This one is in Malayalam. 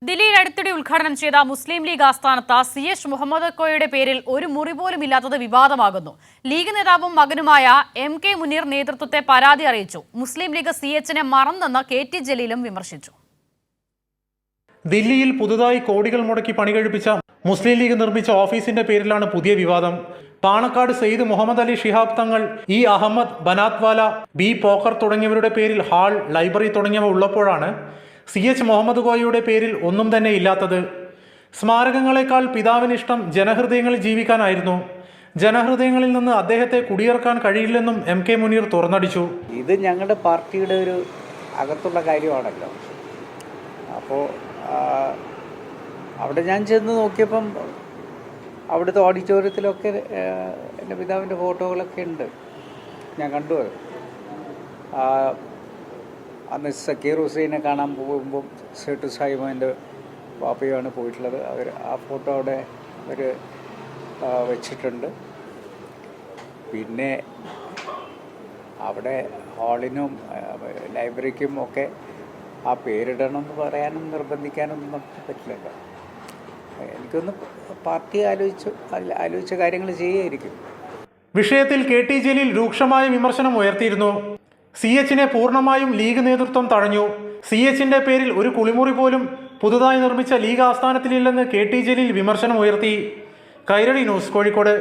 ദില്ലിയിൽ അടുത്തിടെ ഉദ്ഘാടനം ചെയ്ത മുസ്ലിം ലീഗ് ആസ്ഥാനത്ത് CH മുഹമ്മദ് കോയയുടെ പേരിൽ ഒരു മുറി പോലും ഇല്ലാത്തത് വിവാദമാകുന്നു. ലീഗ് നേതാവും മകനുമായ MK മുനീർ നേതൃത്വത്തെ പരാതി അറിയിച്ചു. മുസ്ലിം ലീഗ് CHനെ മറന്നെന്ന് KT ജലീലും വിമർശിച്ചു. ദില്ലിയിൽ പുതുതായി കോടികൾ മുടക്കി പണികഴിപ്പിച്ച മുസ്ലിം ലീഗ് നിർമ്മിച്ച ഓഫീസിന്റെ പേരിലാണ് പുതിയ വിവാദം. പാണക്കാട് സെയ്ദ് മുഹമ്മദ് അലി ശിഹാബ് തങ്ങൾ, E അഹമ്മദ്, ബനാത്വാല, B പോക്കർ തുടങ്ങിയവരുടെ പേരിൽ ഹാൾ, ലൈബ്രറി തുടങ്ങിയവ ഉള്ളപ്പോഴാണ് CH മുഹമ്മദ് കോയയുടെ പേരിൽ ഒന്നും തന്നെ ഇല്ലാത്തത്. സ്മാരകങ്ങളെക്കാൾ പിതാവിനിഷ്ടം ജനഹൃദയങ്ങളിൽ ജീവിക്കാനായിരുന്നു. ജനഹൃദയങ്ങളിൽ നിന്ന് അദ്ദേഹത്തെ കുടിയിറക്കാൻ കഴിയില്ലെന്നും MK മുനീർ തുറന്നടിച്ചു. ഇത് ഞങ്ങളുടെ പാർട്ടിയുടെ ഒരു അകത്തുള്ള കാര്യമാണല്ലോ. അപ്പോൾ അവിടെ ഞാൻ ചെന്ന് നോക്കിയപ്പം അവിടുത്തെ ഓഡിറ്റോറിയത്തിലൊക്കെ എൻ്റെ പിതാവിൻ്റെ ഫോട്ടോകളൊക്കെ ഉണ്ട്. ഞാൻ കണ്ടു അത്. അന്ന് സക്കീർ ഹുസൈനെ കാണാൻ പോകുമ്പം സേട്ടു സാഹിബിൻ്റെ പാപ്പയുമാണ് പോയിട്ടുള്ളത്. അവർ ആ ഫോട്ടോ അവിടെ അവർ വെച്ചിട്ടുണ്ട്. പിന്നെ അവിടെ ഹാളിനും ലൈബ്രറിക്കും ഒക്കെ ആ പേരിടണം എന്ന് പറയാനും നിർബന്ധിക്കാനൊന്നും നമുക്ക് പറ്റില്ലല്ലോ. എനിക്കൊന്ന് പാർട്ടി ആലോചിച്ച കാര്യങ്ങൾ ചെയ്യായിരിക്കും. വിഷയത്തിൽ KT ജലീൽ രൂക്ഷമായ വിമർശനം ഉയർത്തിയിരുന്നു. CHനെ പൂർണ്ണമായും ലീഗ് നേതൃത്വം തഴഞ്ഞു. CHന്റെ പേരിൽ ഒരു കുളിമുറി പോലും പുതുതായി നിർമ്മിച്ച ലീഗ് ആസ്ഥാനത്തിലില്ലെന്ന് KT ജലീൽ വിമർശനം ഉയർത്തി. കൈരളി ന്യൂസ്, കോഴിക്കോട്.